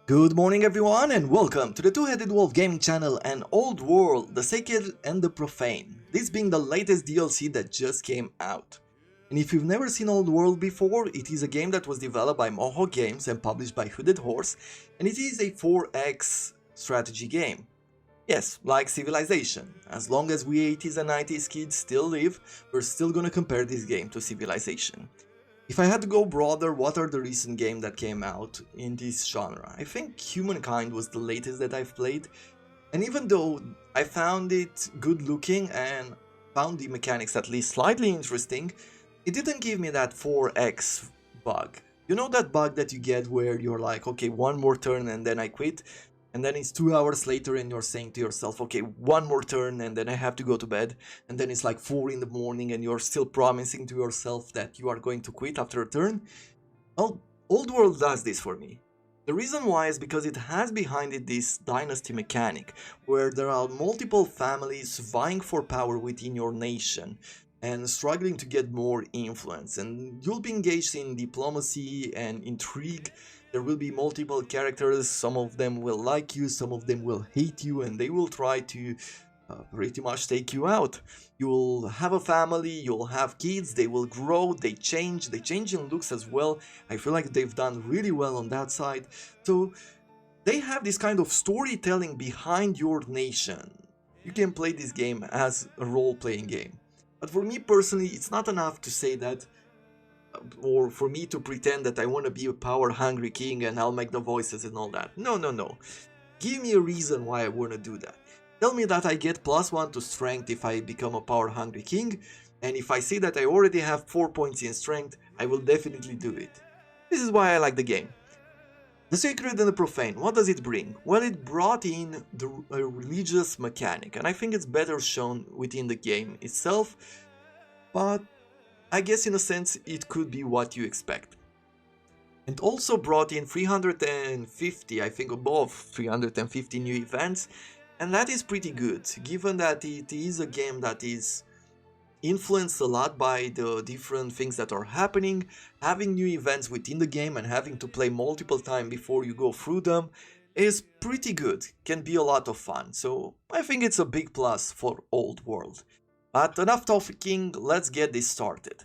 Good morning everyone and welcome to the Two-Headed Wolf gaming channel and Old World, the Sacred and The Profane, this being the latest DLC that just came out. And if you've never seen Old World before, it is a game that was developed by Mohawk Games and published by Hooded Horse, and it is a 4X strategy game. Yes, like Civilization. As long as we 80s and 90s kids still live, we're still gonna compare this game to Civilization. If I had to go broader, what are the recent games that came out in this genre? I think Humankind was the latest that I've played, and even though I found it good looking and found the mechanics at least slightly interesting, it didn't give me that 4x bug. You know that bug that you get where you're like, okay, one more turn and then I quit, and then it's 2 hours later and you're saying to yourself, okay, one more turn and then I have to go to bed, and then it's like 4 in the morning and you're still promising to yourself that you are going to quit after a turn? Well, Old World does this for me. The reason why is because it has behind it this dynasty mechanic, where there are multiple families vying for power within your nation and struggling to get more influence, and you'll be engaged in diplomacy and intrigue. There will be multiple characters, some of them will like you, some of them will hate you, and they will try to pretty much take you out. You'll have a family, you'll have kids, they will grow, they change in looks as well. I feel like they've done really well on that side. So they have this kind of storytelling behind your nation. You can play this game as a role-playing game. But for me personally, it's not enough to say that, or for me to pretend that I want to be a power-hungry king and I'll make the voices and all that. No, no, no. Give me a reason why I want to do that. Tell me that I get +1 to strength if I become a power-hungry king, and if I see that I already have 4 points in strength, I will definitely do it. This is why I like the game. The Sacred and the Profane, what does it bring? Well, it brought in a religious mechanic, and I think it's better shown within the game itself, but I guess in a sense it could be what you expect. And also brought in 350, I think above 350 new events, and that is pretty good, given that it is a game that is influenced a lot by the different things that are happening. Having new events within the game and having to play multiple times before you go through them is pretty good, can be a lot of fun, so I think it's a big plus for Old World. But enough talking, let's get this started.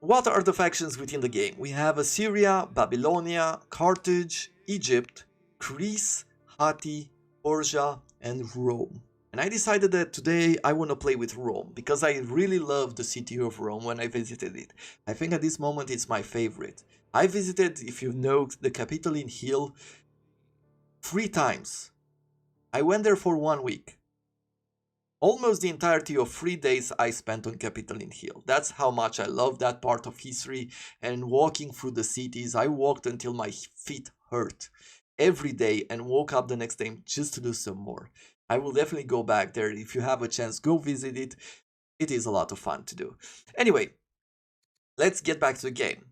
What are the factions within the game? We have Assyria, Babylonia, Carthage, Egypt, Greece, Hatti, Persia, and Rome. And I decided that today I want to play with Rome, because I really love the city of Rome when I visited it. I think at this moment it's my favorite. I visited, if you know, the Capitoline Hill 3 times. I went there for 1 week. Almost the entirety of 3 days I spent on Capitoline Hill. That's how much I love that part of history, and walking through the cities, I walked until my feet hurt every day and woke up the next day just to do some more. I will definitely go back there. If you have a chance, go visit it. It is a lot of fun to do. Anyway, let's get back to the game.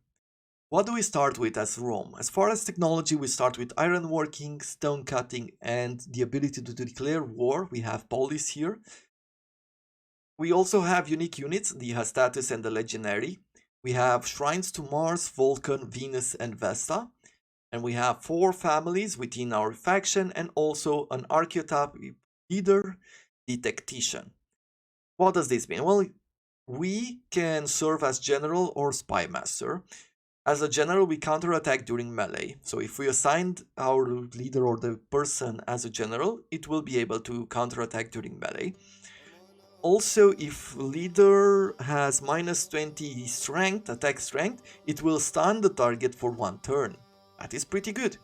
What do we start with as Rome? As far as technology, we start with ironworking, stone cutting, and the ability to declare war. We have polis here. We also have unique units, the Hastatus and the Legionary. We have shrines to Mars, Vulcan, Venus, and Vesta. And we have 4 families within our faction, and also an archetype leader, the Tactician. What does this mean? Well, we can serve as general or spy master. As a general, we counterattack during melee. So if we assigned our leader or the person as a general, it will be able to counterattack during melee. Also, if leader has -20 strength, attack strength, it will stun the target for 1 turn. That is pretty good.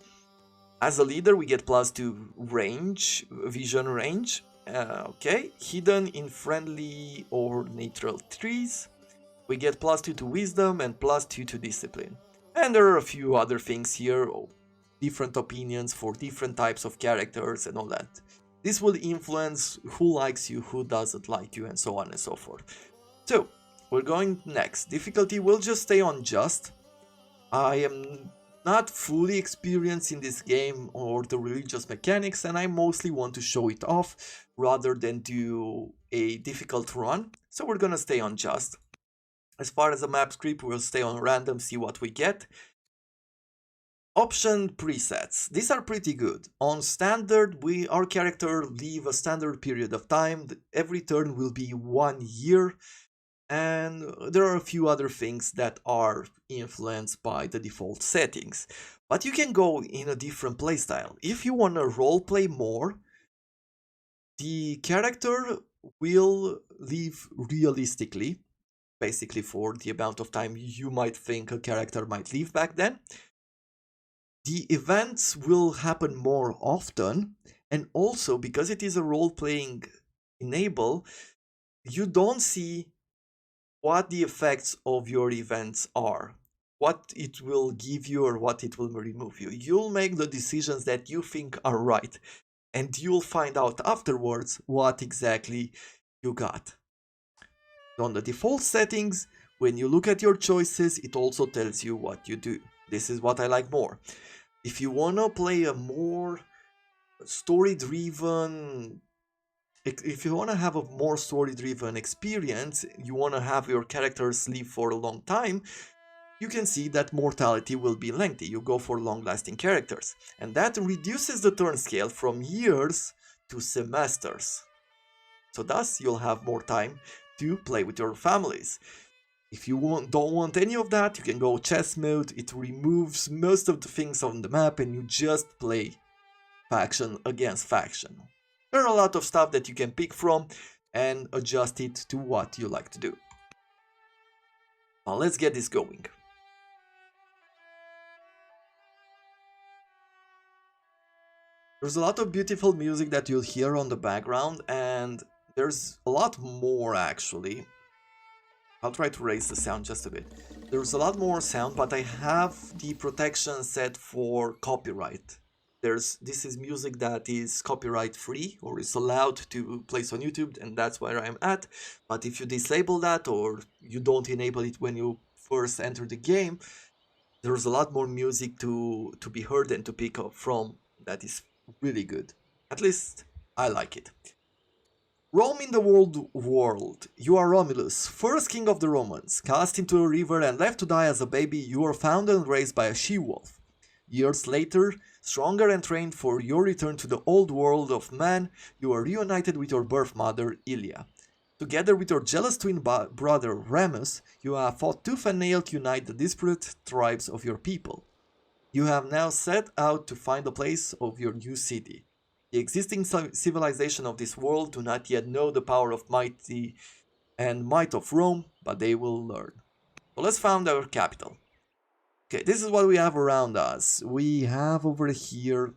As a leader, we get +2 range, vision range. Okay, hidden in friendly or neutral trees. We get +2 to wisdom and +2 to discipline. And there are a few other things here, different opinions for different types of characters and all that. This will influence who likes you, who doesn't like you, and so on and so forth. So, we're going next. Difficulty will just stay on just. I am not fully experienced in this game or the religious mechanics, and I mostly want to show it off rather than do a difficult run, so we're gonna stay on just. As far as the map script, we'll stay on random, see what we get. Option presets. These are pretty good. On standard, our character live a standard period of time. Every turn will be 1 year. And there are a few other things that are influenced by the default settings. But you can go in a different playstyle. If you want to roleplay more, the character will live realistically, basically for the amount of time you might think a character might live back then. The events will happen more often, and also because it is a role-playing enable, you don't see what the effects of your events are, what it will give you or what it will remove you. You'll make the decisions that you think are right, and you'll find out afterwards what exactly you got. On the default settings, when you look at your choices, it also tells you what you do. This is what I like more. If you want to play a more story-driven, if you want to have a more story-driven experience, you want to have your characters live for a long time, you can see that mortality will be lengthy. You go for long-lasting characters. And that reduces the turn scale from years to semesters. So thus, you'll have more time to play with your families. If you don't want any of that, you can go chess mode. It removes most of the things on the map and you just play faction against faction. There are a lot of stuff that you can pick from and adjust it to what you like to do. Now let's get this going. There's a lot of beautiful music that you'll hear on the background, and there's a lot more actually. I'll try to raise the sound just a bit. There's a lot more sound, but I have the protection set for copyright. This is music that is copyright free or is allowed to place on YouTube, and that's where I'm at. But if you disable that or you don't enable it when you first enter the game, there's a lot more music to be heard and to pick up from that is really good. At least I like it. Rome in the old world. You are Romulus, first king of the Romans. Cast into a river and left to die as a baby, you are found and raised by a she-wolf. Years later, stronger and trained for your return to the old world of man, you are reunited with your birth mother, Ilia. Together with your jealous twin brother, Remus, you have fought tooth and nail to unite the disparate tribes of your people. You have now set out to find the place of your new city. The existing civilization of this world do not yet know the power of might of Rome, but they will learn. So let's found our capital. Okay, this is what we have around us. We have over here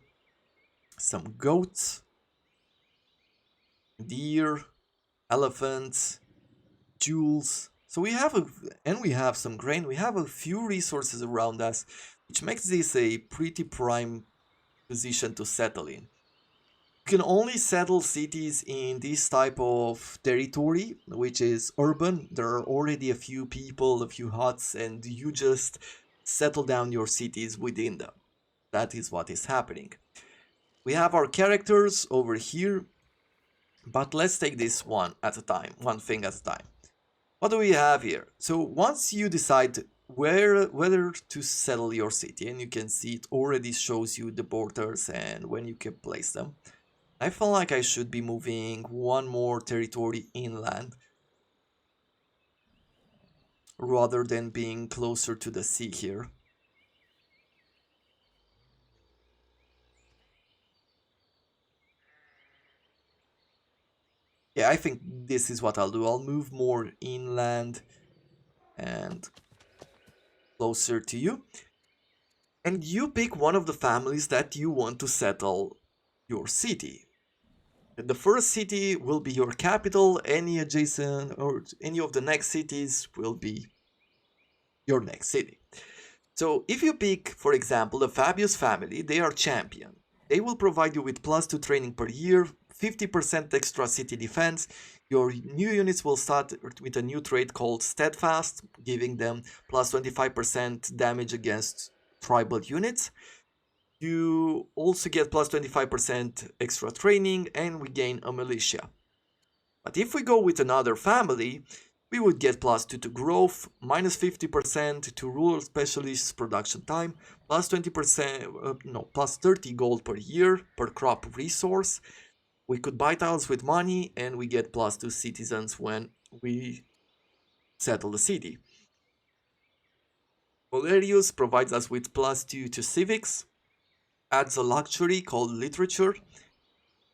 some goats, deer, elephants, jewels. So we have some grain. We have a few resources around us, which makes this a pretty prime position to settle in. You can only settle cities in this type of territory, which is urban. There are already a few people, a few huts, and you just settle down your cities within them. That is what is happening. We have our characters over here, but let's take this one at a time, one thing at a time. What do we have here? So once you decide whether to settle your city, and you can see it already shows you the borders and when you can place them. I feel like I should be moving one more territory inland rather than being closer to the sea here. Yeah, I think this is what I'll do. I'll move more inland and closer to you. And you pick one of the families that you want to settle your city. The first city will be your capital. Any adjacent or any of the next cities will be your next city. So if you pick, for example, the Fabius family, they are champion. They will provide you with +2 training per year, 50% extra city defense. Your new units will start with a new trait called Steadfast, giving them +25% damage against tribal units. You also get +25% extra training, and we gain a militia. But if we go with another family, we would get +2 to growth, -50% to rural specialists production time, +20%, no, +30 gold per year per crop resource. We could buy tiles with money, and we get +2 citizens when we settle the city. Valerius provides us with +2 to civics, adds a luxury called literature,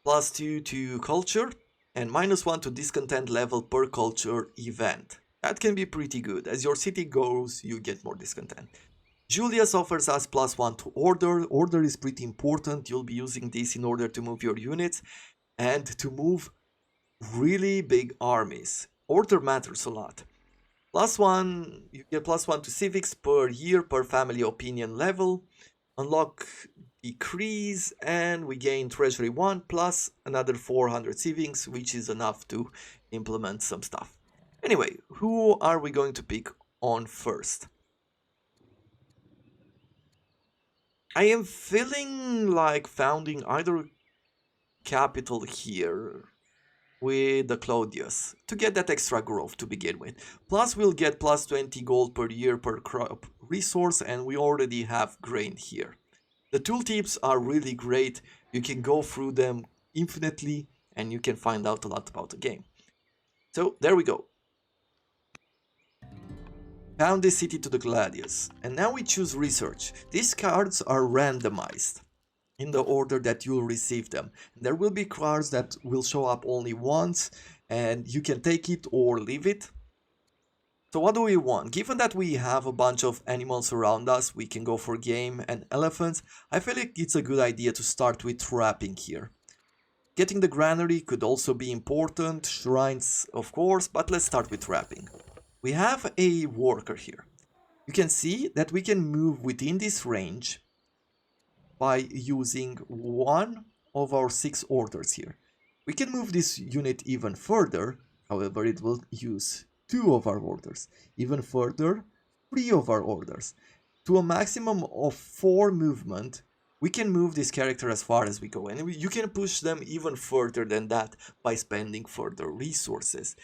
+2 to culture, and -1 to discontent level per culture event. That can be pretty good. As your city grows, you get more discontent. Julius offers us +1 to order. Order is pretty important. You'll be using this in order to move your units and to move really big armies. Order matters a lot. +1, you get +1 to civics per year per family opinion level. Unlock decrease, and we gain treasury 1 plus another 400 civics, which is enough to implement some stuff. Anyway, who are we going to pick on first? I am feeling like founding either capital here with the Claudius to get that extra growth to begin with. Plus we'll get +20 gold per year per crop resource, and we already have grain here. The tooltips are really great. You can go through them infinitely and you can find out a lot about the game. So there we go. Found this city to the Gladius, and now we choose research. These cards are randomized in the order that you'll receive them. There will be cards that will show up only once, and you can take it or leave it. So what do we want? Given that we have a bunch of animals around us, we can go for game and elephants. I feel like it's a good idea to start with trapping here. Getting the granary could also be important, shrines of course, but let's start with trapping. We have a worker here. You can see that we can move within this range by using one of our 6 orders here. We can move this unit even further, however it will use 2 of our orders. Even further, 3 of our orders. To a maximum of 4 movement, we can move this character as far as we go. And you can push them even further than that by spending further resources.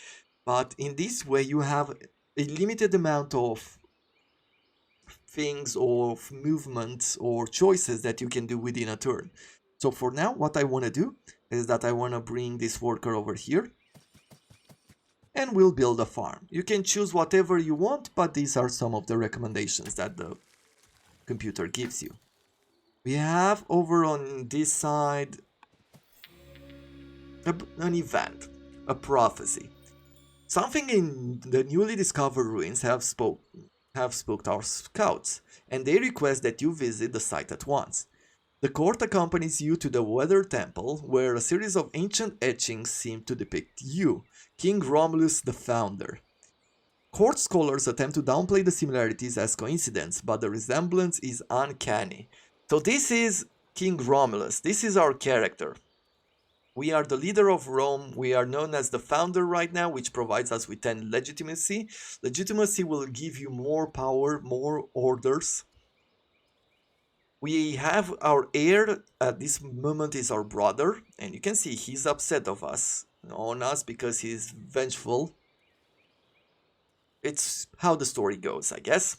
But in this way, you have a limited amount of things or movements or choices that you can do within a turn. So for now, what I want to do is that I want to bring this worker over here and we'll build a farm. You can choose whatever you want, but these are some of the recommendations that the computer gives you. We have over on this side an event, a prophecy. Something in the newly discovered ruins have spoke to our scouts, and they request that you visit the site at once. The court accompanies you to the Weather Temple, where a series of ancient etchings seem to depict you, King Romulus the Founder. Court scholars attempt to downplay the similarities as coincidence, but the resemblance is uncanny. So this is King Romulus, this is our character. We are the leader of Rome, we are known as the founder right now, which provides us with 10 legitimacy. Legitimacy will give you more power, more orders. We have our heir, at this moment is our brother, and you can see he's upset on us because he's vengeful. It's how the story goes, I guess.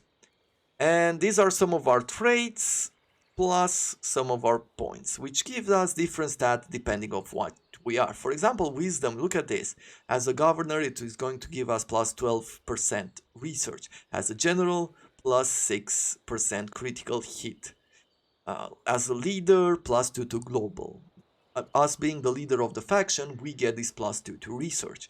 And these are some of our traits, plus some of our points, which gives us different stats depending on what we are. For example, wisdom, look at this. As a governor, it is going to give us plus 12% research. As a general, plus 6% critical hit. As a leader, plus 2 to global. Us being the leader of the faction, we get this plus 2 to research.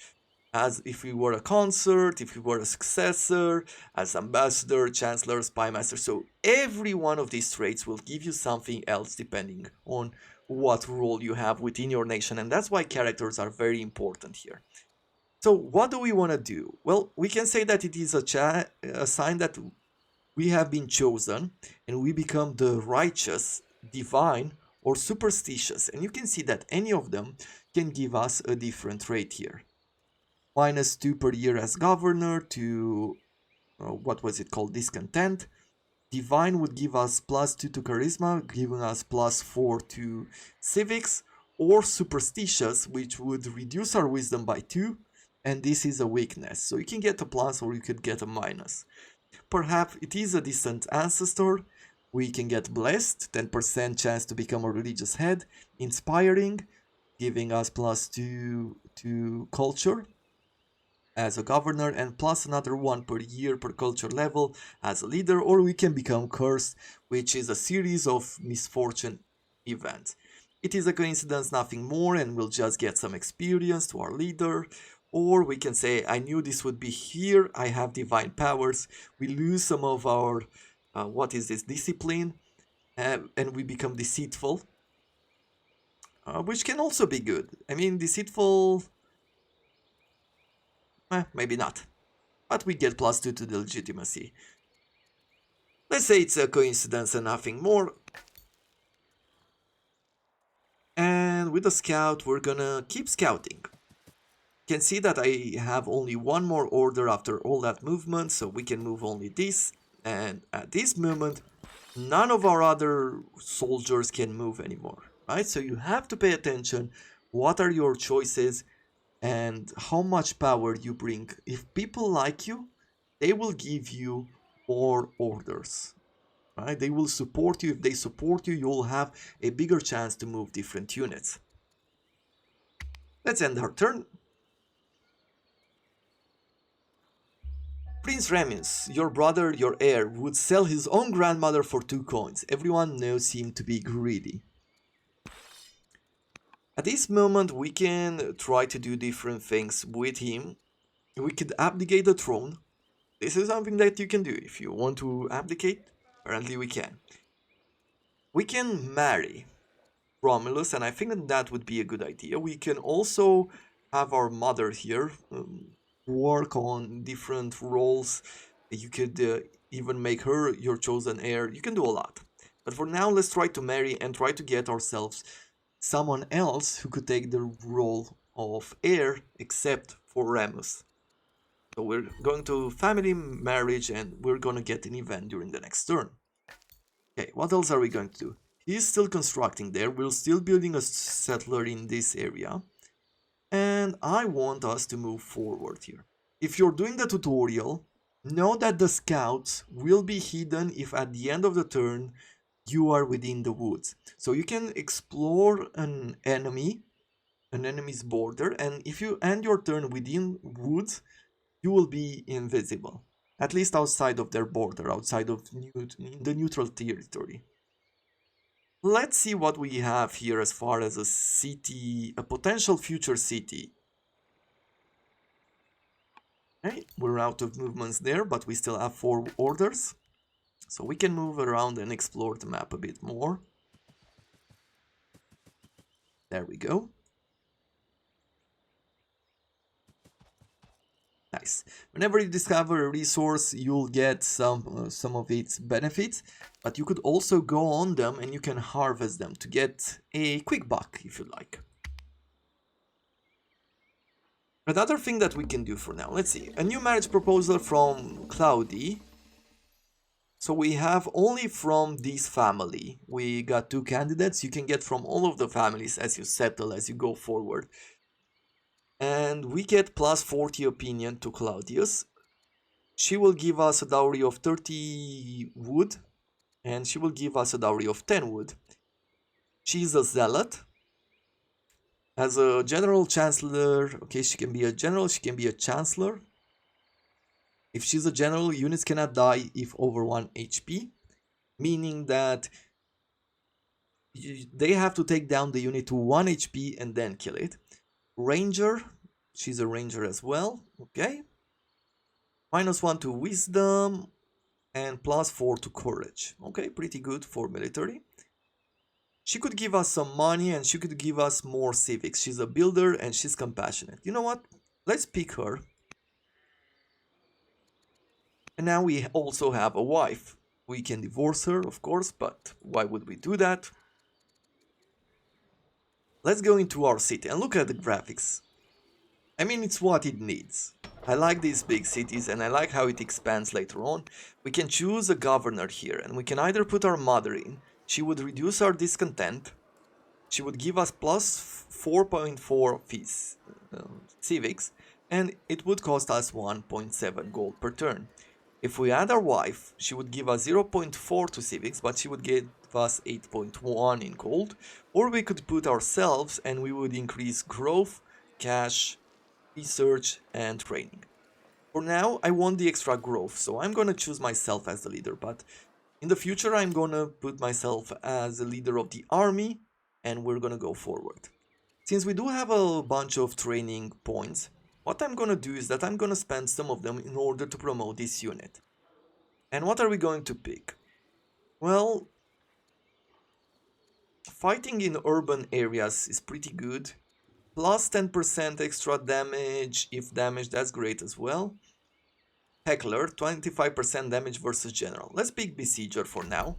As if we were a consort, if we were a successor, as ambassador, chancellor, spy master. So every one of these traits will give you something else depending on what role you have within your nation. And that's why characters are very important here. So what do we want to do? Well, we can say that it is a sign that we have been chosen and we become the righteous, divine, or superstitious. And you can see that any of them can give us a different trait here. -2 per year as governor to, what was it called, discontent. Divine would give us +2 to charisma, giving us +4 to civics, or superstitious, which would reduce our wisdom by 2 and this is a weakness. So you can get a plus or you could get a minus. Perhaps it is a distant ancestor. We can get blessed, 10% chance to become a religious head, inspiring, giving us +2 to culture as a governor, and plus another 1 per year per culture level as a leader, or we can become cursed, which is a series of misfortune events. It is a coincidence, nothing more, and we'll just get some experience to our leader. Or we can say, I knew this would be here, I have divine powers. We lose some of our, discipline, and we become deceitful, which can also be good. I mean, deceitful, maybe not. But we get +2 to the legitimacy. Let's say it's a coincidence and nothing more. And with the scout, we're gonna keep scouting. You can see that I have only one more order after all that movement, so we can move only this. And at this moment, none of our other soldiers can move anymore, right? So you have to pay attention. What are your choices and how much power you bring? If people like you, they will give you more orders, right? They will support you. If they support you, you'll have a bigger chance to move different units. Let's end our turn. Prince Remus, your brother, your heir, would sell his own grandmother for 2 coins. Everyone knows him to be greedy. At this moment, we can try to do different things with him. We could abdicate the throne. This is something that you can do. If you want to abdicate, apparently we can. We can marry Romulus, and I think that would be a good idea. We can also have our mother here work on different roles. You could even make her your chosen heir. You can do a lot. But for now, let's try to marry and try to get ourselves someone else who could take the role of heir, except for Remus. So we're going to family marriage, and we're going to get an event during the next turn. Okay, what else are we going to do? He's still constructing there. We're still building a settler in this area. And I want us to move forward here. If you're doing the tutorial, know that the scouts will be hidden if at the end of the turn you are within the woods. So you can explore an enemy's border, and if you end your turn within woods, you will be invisible. At least outside of their border, outside of the neutral territory. Let's see what we have here as far as a city, a potential future city. Okay, we're out of movements there, but we still have 4 orders. So we can move around and explore the map a bit more. There we go. Nice. Whenever you discover a resource, you'll get some of its benefits, but you could also go on them and you can harvest them to get a quick buck if you like. Another thing that we can do for now, let's see, a new marriage proposal from Cloudy. So we have only from this family. We got 2 candidates. You can get from all of the families as you settle, as you go forward. And we get +40 opinion to Claudius. She will give us a dowry of 30 wood, and she will give us a dowry of 10 wood. She's a zealot. As a general chancellor, okay, she can be a general, she can be a chancellor. If she's a general, units cannot die if over 1 HP, meaning that they have to take down the unit to 1 HP and then kill it. Ranger, she's a ranger as well, okay. -1 to wisdom and +4 to courage. Okay, pretty good for military. She could give us some money and she could give us more civics. She's a builder and she's compassionate. You know what? Let's pick her. And now we also have a wife. We can divorce her, of course, but why would we do that? Let's go into our city and look at the graphics. I mean, it's what it needs. I like these big cities and I like how it expands later on. We can choose a governor here and we can either put our mother in. She would reduce our discontent. She would give us plus 4.4 fees, civics. and it would cost us 1.7 gold per turn. If we add our wife, she would give us 0.4 to civics, but she would give us 8.1 in gold, or we could put ourselves and we would increase growth, cash, research, and training. For now, I want the extra growth, so I'm gonna choose myself as the leader, but in the future I'm gonna put myself as the leader of the army, and we're gonna go forward. Since we do have a bunch of training points, what I'm gonna do is that I'm gonna spend some of them in order to promote this unit. And what are we going to pick? Well, fighting in urban areas is pretty good. Plus 10% extra damage, if damaged, that's great as well. Heckler, 25% damage versus general. Let's pick Besieger for now.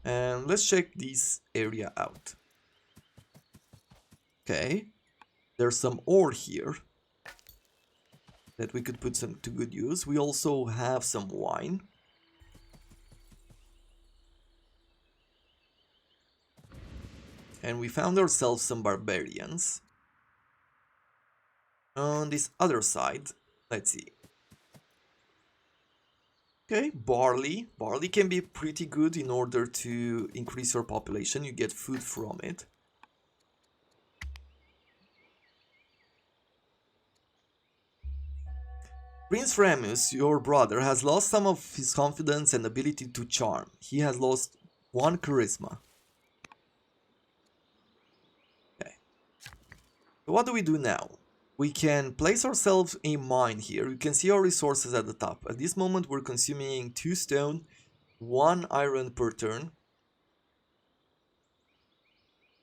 And let's check this area out. Okay, there's some ore here that we could put some to good use. We also have some wine. And we found ourselves some barbarians. On this other side, let's see. Okay, barley. Barley can be pretty good in order to increase your population. You get food from it. Prince Remus, your brother, has lost some of his confidence and ability to charm. He has lost 1 charisma. Okay. So what do we do now? We can place ourselves a mine here. You can see our resources at the top. At this moment we're consuming 2 stone, 1 iron per turn.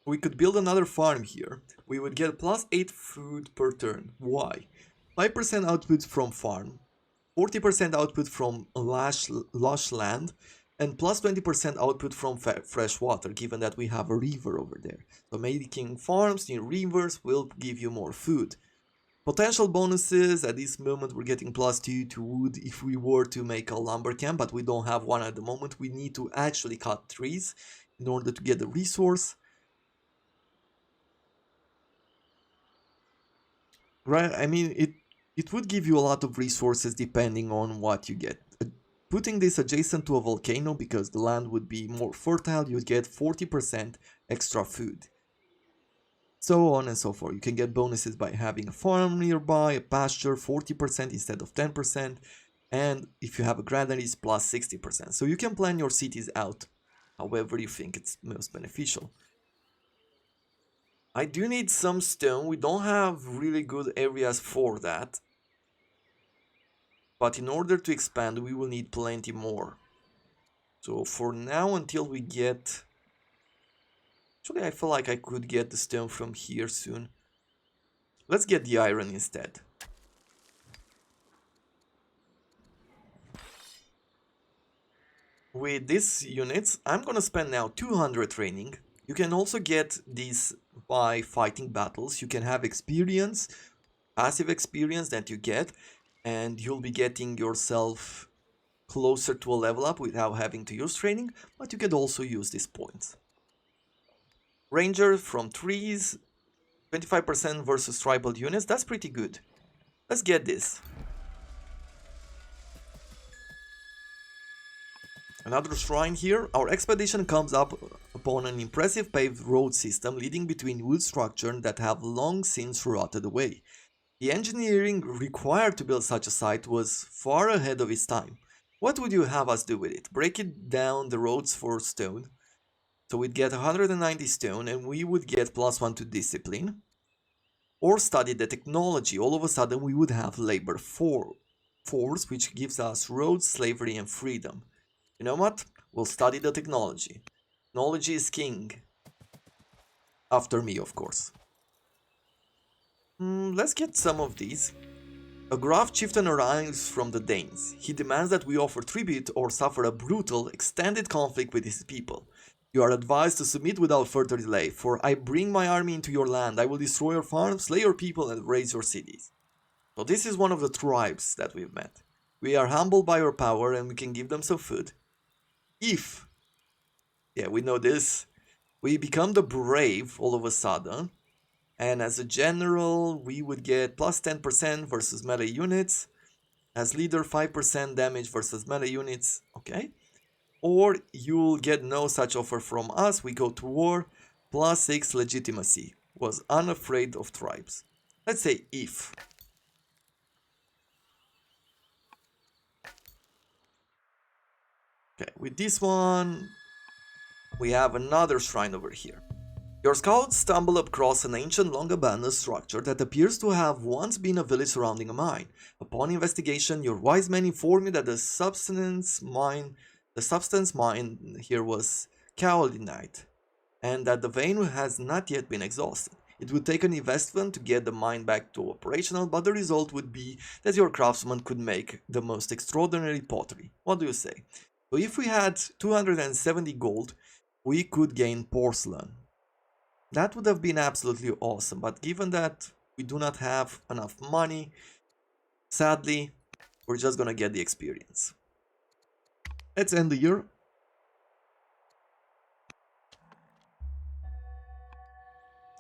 We could build another farm here. We would get plus 8 food per turn. Why? 5% output from farm, 40% output from lush land, and plus 20% output from fresh water, given that we have a river over there. So making farms near rivers will give you more food. Potential bonuses, at this moment we're getting plus 2 to wood if we were to make a lumber camp, but we don't have one at the moment. We need to actually cut trees in order to get the resource. Right, I mean, it would give you a lot of resources depending on what you get. Putting this adjacent to a volcano, because the land would be more fertile, you'd get 40% extra food. So on and so forth. You can get bonuses by having a farm nearby, a pasture, 40% instead of 10%, and if you have a granary, it's plus 60%. So you can plan your cities out however you think it's most beneficial. I do need some stone. We don't have really good areas for that. But in order to expand, we will need plenty more. So for now, until we get... Actually, I feel like I could get the stone from here soon. Let's get the iron instead. With these units, I'm gonna spend now 200 training. You can also get these by fighting battles. You can have experience, passive experience that you get, and you'll be getting yourself closer to a level up without having to use training, but you could also use these points. Ranger from trees, 25% versus tribal units, that's pretty good. Let's get this. Another shrine here. Our expedition comes up upon an impressive paved road system leading between wood structures that have long since rotted away. The engineering required to build such a site was far ahead of its time. What would you have us do with it? Break it down the roads for stone. So we'd get 190 stone and we would get plus 1 to discipline. Or study the technology. All of a sudden we would have labor force, which gives us roads, slavery, and freedom. You know what? We'll study the technology. Technology is king. After me, of course. Let's get some of these. A Graf chieftain arrives from the Danes. He demands that we offer tribute or suffer a brutal, extended conflict with his people. You are advised to submit without further delay, for I bring my army into your land. I will destroy your farms, slay your people, and raze your cities. So this is one of the tribes that we've met. We are humbled by your power and we can give them some food. If, yeah, we know this, we become the brave all of a sudden, And as a general, we would get plus 10% versus melee units. As leader, 5% damage versus melee units. Okay. Or you'll get no such offer from us. We go to war. Plus 6 legitimacy. Was unafraid of tribes. Let's say if. Okay, with this one, we have another shrine over here. Your scouts stumble across an ancient, long-abandoned structure that appears to have once been a village surrounding a mine. Upon investigation, your wise men inform you that the substance mine here was kaolinite, and that the vein has not yet been exhausted. It would take an investment to get the mine back to operational, but the result would be that your craftsmen could make the most extraordinary pottery. What do you say? So if we had 270 gold, we could gain porcelain. That would have been absolutely awesome, but given that we do not have enough money, sadly, we're just gonna get the experience. Let's end the year.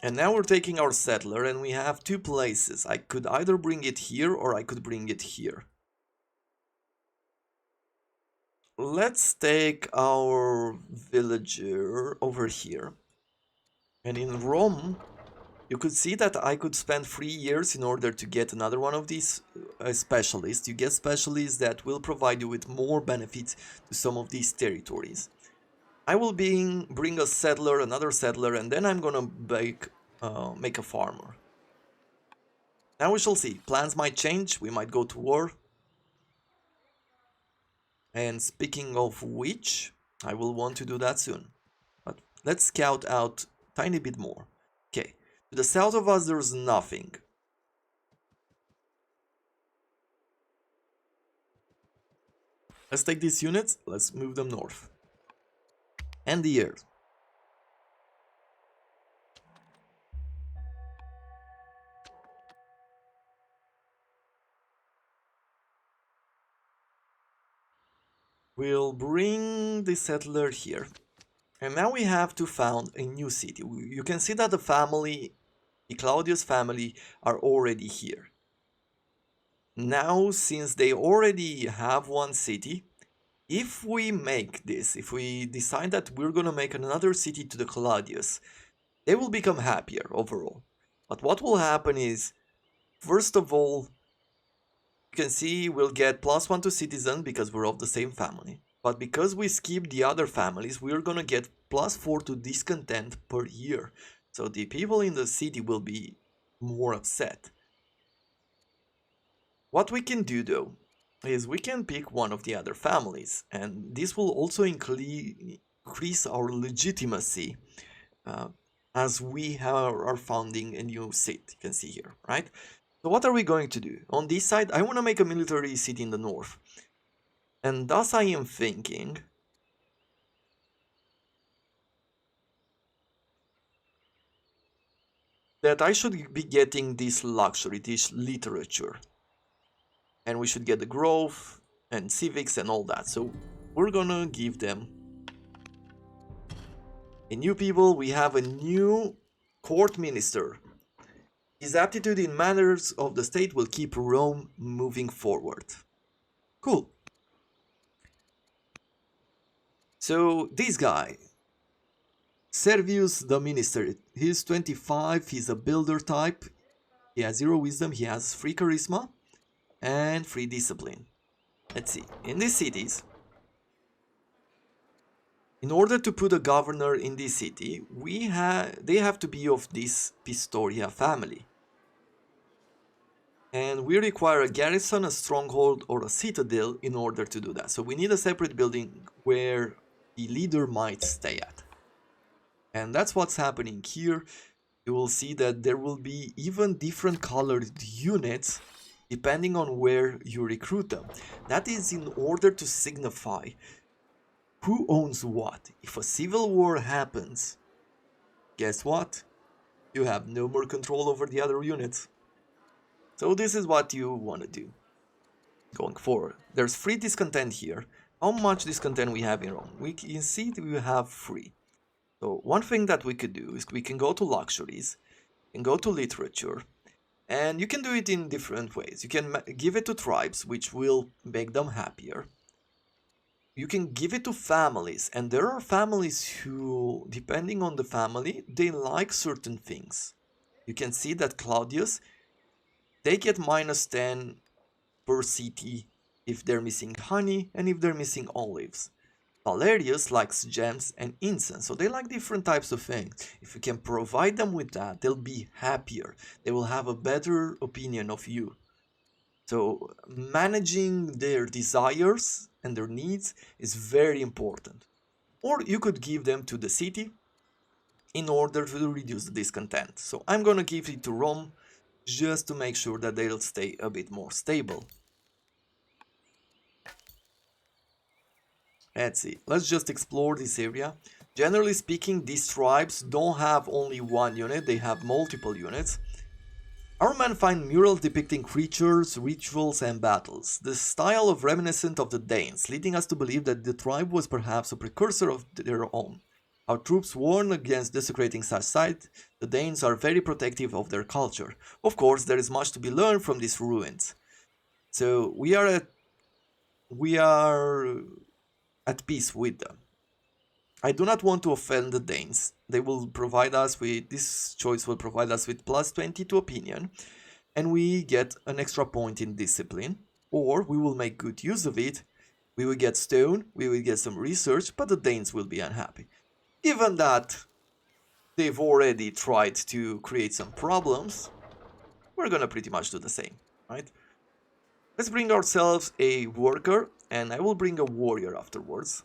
And now we're taking our settler and we have two places. I could either bring it here or I could bring it here. Let's take our villager over here. And in Rome, you could see that I could spend 3 years in order to get another one of these specialists. You get specialists that will provide you with more benefits to some of these territories. I will bring a settler, another settler, and then I'm gonna make a farmer. Now we shall see. Plans might change. We might go to war. And speaking of which, I will want to do that soon. But let's scout out a tiny bit more. Okay, to the south of us there's nothing. Let's take these units, let's move them north. And the air. We'll bring the settler here. And now we have to found a new city. You can see that the Claudius family are already here. Now, since they already have one city, if we decide that we're gonna make another city to the Claudius, they will become happier overall. But what will happen is, first of all, you can see we'll get +1 to citizen because we're of the same family. But because we skip the other families, we're gonna get +4 to discontent per year. So the people in the city will be more upset. What we can do though, is we can pick one of the other families, and this will also increase our legitimacy as we are founding a new city. You can see here, right? So what are we going to do? On this side, I want to make a military city in the north. And thus I am thinking that I should be getting this luxury, this literature. And we should get the growth and civics and all that. So we're gonna give them a new people. We have a new court minister. His aptitude in matters of the state will keep Rome moving forward. Cool. So this guy, Servius the minister, he's 25, he's a builder type, he has 0 wisdom, he has 3 charisma and 3 discipline. Let's see, in these cities, in order to put a governor in this city, they have to be of this Pistoria family. And we require a garrison, a stronghold, or a citadel in order to do that. So we need a separate building where the leader might stay at. And that's what's happening here. You will see that there will be even different colored units depending on where you recruit them. That is in order to signify who owns what. If a civil war happens, guess what? You have no more control over the other units. So this is what you want to do going forward. There's 3 discontent here. How much discontent we have in Rome? We can see that we have 3. So one thing that we could do is we can go to luxuries. and go to literature. And you can do it in different ways. You can give it to tribes, which will make them happier. You can give it to families, and there are families who, depending on the family, they like certain things. You can see that Claudius, they get -10 per city if they're missing honey and if they're missing olives. Valerius likes gems and incense, so they like different types of things. If you can provide them with that, they'll be happier. They will have a better opinion of you. So managing their desires and their needs is very important. Or you could give them to the city in order to reduce the discontent. So I'm gonna give it to Rome just to make sure that they'll stay a bit more stable. Let's see, let's just explore this area. Generally speaking, these tribes don't have only one unit, they have multiple units. Our men find murals depicting creatures, rituals, and battles. The style of reminiscent of the Danes, leading us to believe that the tribe was perhaps a precursor of their own. Our troops warn against desecrating such sites. The Danes are very protective of their culture. Of course, there is much to be learned from these ruins. So we are at peace with them. I do not want to offend the Danes. They will provide us with, this choice will provide us with +20 to opinion, and we get an extra point in discipline, or we will make good use of it. We will get stone, we will get some research, but the Danes will be unhappy. Given that they've already tried to create some problems, we're gonna pretty much do the same, right? Let's bring ourselves a worker, and I will bring a warrior afterwards.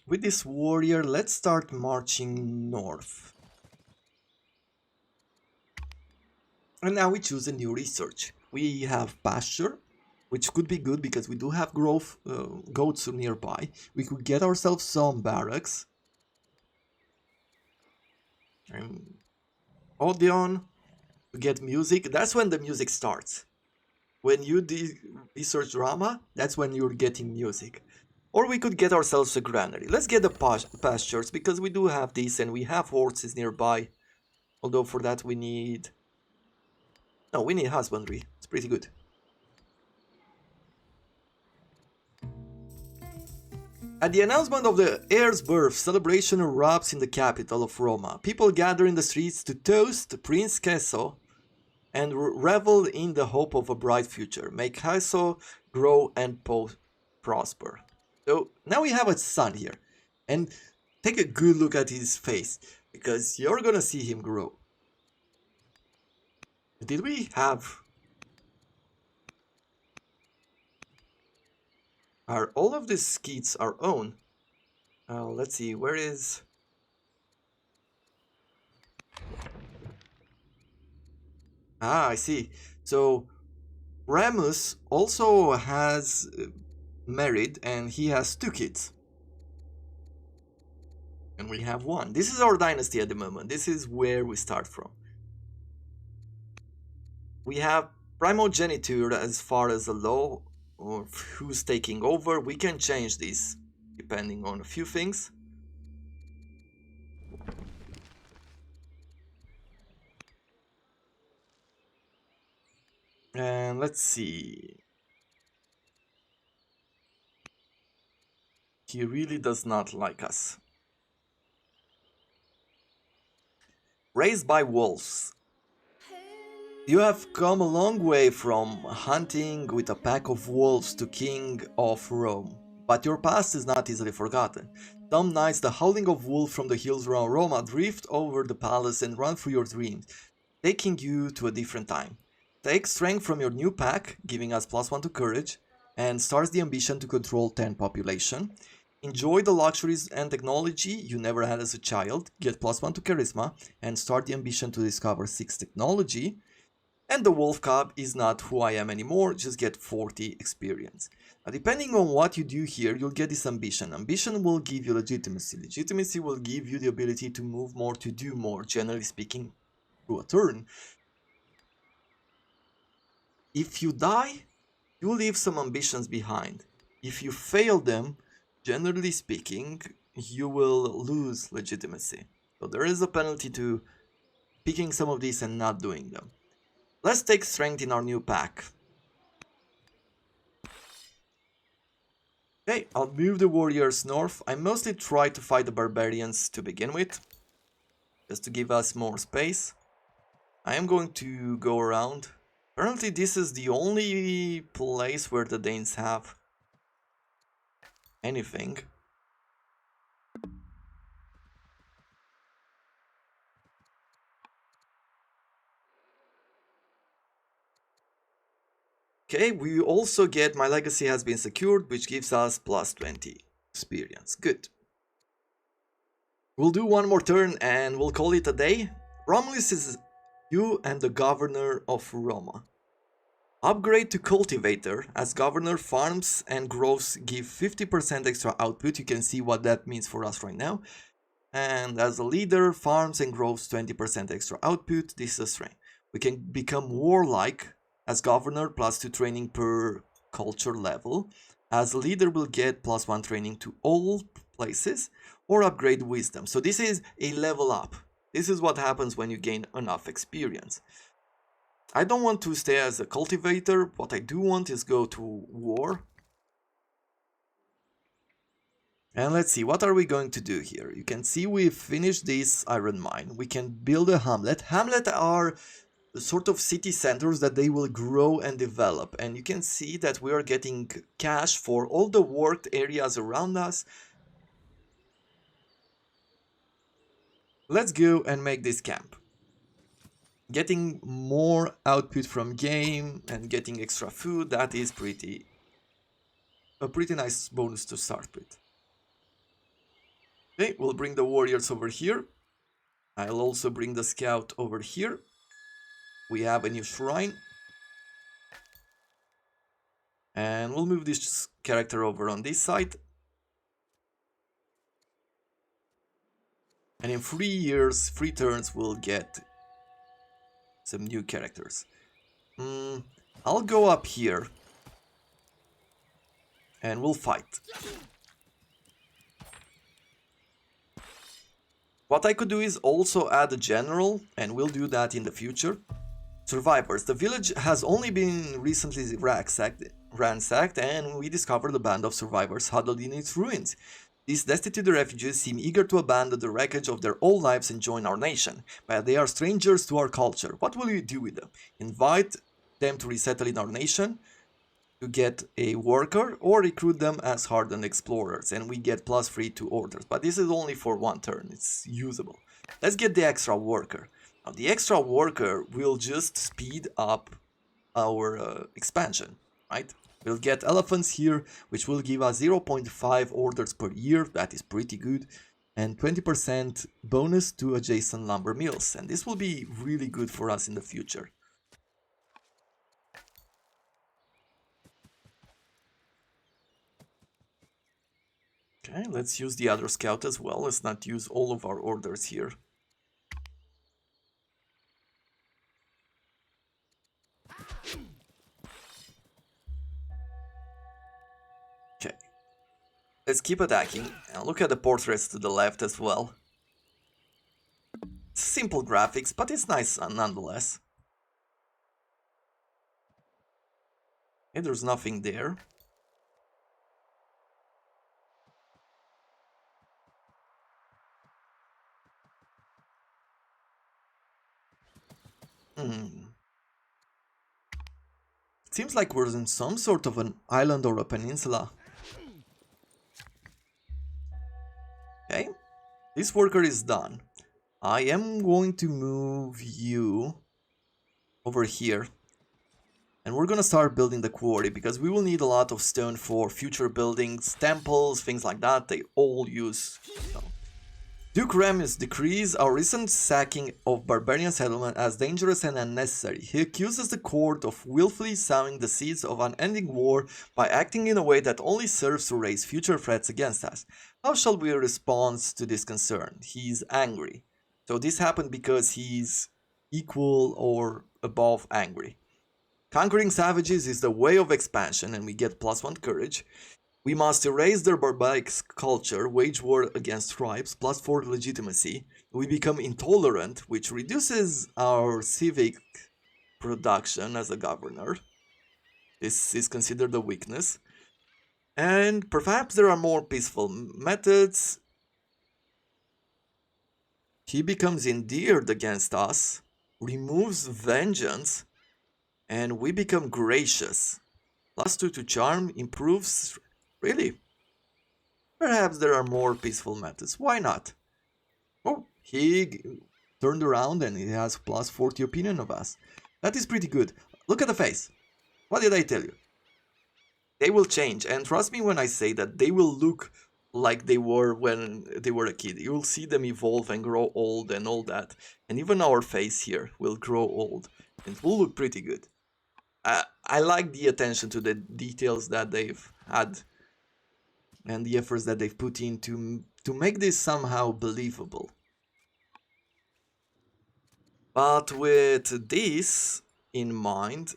With this warrior, let's start marching north. And now we choose a new research. We have pasture, which could be good because we do have goats nearby. We could get ourselves some barracks. And Odeon, to get music. That's when the music starts. When you research drama, that's when you're getting music. Or we could get ourselves a granary. Let's get the pastures, because we do have these and we have horses nearby. Although for that we need... No, we need husbandry. It's pretty good. At the announcement of the heir's birth, celebration erupts in the capital of Roma. People gather in the streets to toast Prince Ceso and revel in the hope of a bright future. Make Ceso grow and prosper. So now we have a son here, and take a good look at his face, because you're gonna see him grow. Did we have... Are all of these skits our own? Let's see, where is... Ah, I see. So Remus also has married, and he has 2 kids. And we have 1. This is our dynasty at the moment. This is where we start from. We have primogeniture as far as the law of who's taking over. We can change this depending on a few things. And let's see. He really does not like us. Raised by wolves. You have come a long way from hunting with a pack of wolves to king of Rome, but your past is not easily forgotten. Some nights the howling of wolves from the hills around Roma drift over the palace and run through your dreams, taking you to a different time. Take strength from your new pack, giving us +1 to courage, and starts the ambition to control 10 population. Enjoy the luxuries and technology you never had as a child, get +1 to charisma, and start the ambition to discover 6 technology. And the wolf cub is not who I am anymore, just get 40 experience. Now, depending on what you do here, you'll get this ambition. Ambition will give you legitimacy. Legitimacy will give you the ability to move more, to do more, generally speaking, through a turn. If you die, you leave some ambitions behind. If you fail them, generally speaking, you will lose legitimacy. So there is a penalty to picking some of these and not doing them. Let's take strength in our new pack. Okay, I'll move the warriors north. I mostly try to fight the barbarians to begin with, just to give us more space. I am going to go around. Apparently this is the only place where the Danes have anything. Okay, we also get my legacy has been secured, which gives us plus 20 experience. Good. We'll do one more turn and we'll call it a day. Romulus is you and the governor of Roma. Upgrade to cultivator, as governor farms and grows give 50% extra output. You can see what that means for us right now. And as a leader, farms and grows 20% extra output. This is a strength. We can become warlike as governor, plus 2 training per culture level. As a leader, we'll get plus 1 training to all places, or upgrade wisdom. So this is a level up. This is what happens when you gain enough experience. I don't want to stay as a cultivator. What I do want is go to war. And let's see, what are we going to do here? You can see we've finished this iron mine. We can build a hamlet. Hamlet are the sort of city centers that they will grow and develop. And you can see that we are getting cash for all the worked areas around us. Let's go and make this camp. Getting more output from game and getting extra food, that is a pretty nice bonus to start with. Okay, we'll bring the warriors over here. I'll also bring the scout over here. We have a new shrine. And we'll move this character over on this side. And in 3 years, 3 turns, we'll get some new characters. I'll go up here. And we'll fight. What I could do is also add a general, and we'll do that in the future. Survivors. The village has only been recently ransacked, and we discovered a band of survivors huddled in its ruins. These destitute refugees seem eager to abandon the wreckage of their old lives and join our nation, but they are strangers to our culture. What will you do with them? Invite them to resettle in our nation, to get a worker, or recruit them as hardened explorers, and we get plus 3 to orders. But this is only for 1 turn, it's usable. Let's get the extra worker. Now the extra worker will just speed up our expansion, right? We'll get elephants here, which will give us 0.5 orders per year, that is pretty good, and 20% bonus to adjacent lumber mills, and this will be really good for us in the future. Okay, let's use the other scout as well. Let's not use all of our orders here. Okay. Let's keep attacking. And look at the portraits to the left as well. Simple graphics, but it's nice nonetheless. Okay, there's nothing there. Seems like we're in some sort of an island or a peninsula. Okay, this worker is done. I am going to move you over here. And we're gonna start building the quarry, because we will need a lot of stone for future buildings, temples, things like that. They all use stone. Duke Remus decrees our recent sacking of barbarian settlement as dangerous and unnecessary. He accuses the court of willfully sowing the seeds of unending war by acting in a way that only serves to raise future threats against us. How shall we respond to this concern? He's angry. So this happened because he's equal or above angry. Conquering savages is the way of expansion, and we get +1 courage. We must erase their barbaric culture, wage war against tribes, +4 legitimacy. We become intolerant, which reduces our civic production as a governor. This is considered a weakness. And perhaps there are more peaceful methods. He becomes endeared against us, removes vengeance, and we become gracious. +2 to charm improves. Really? Perhaps there are more peaceful methods. Why not? Oh, he turned around and he has +40 opinion of us. That is pretty good. Look at the face. What did I tell you? They will change, and trust me when I say that they will look like they were when they were a kid. You will see them evolve and grow old and all that. And even our face here will grow old. And it will look pretty good. I like the attention to the details that they've had and the efforts that they've put in to make this somehow believable. But with this in mind,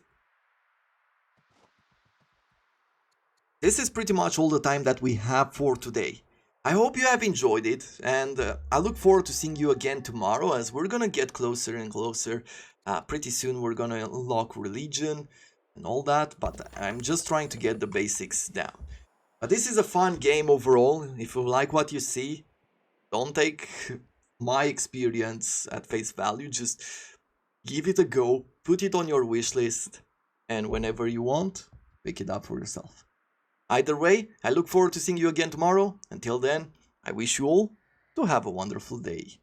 this is pretty much all the time that we have for today. I hope you have enjoyed it, and I look forward to seeing you again tomorrow as we're gonna get closer and closer. Pretty soon we're gonna unlock religion and all that, but I'm just trying to get the basics down. But this is a fun game overall. If you like what you see, don't take my experience at face value. Just give it a go, put it on your wish list, and whenever you want, pick it up for yourself. Either way, I look forward to seeing you again tomorrow. Until then, I wish you all to have a wonderful day.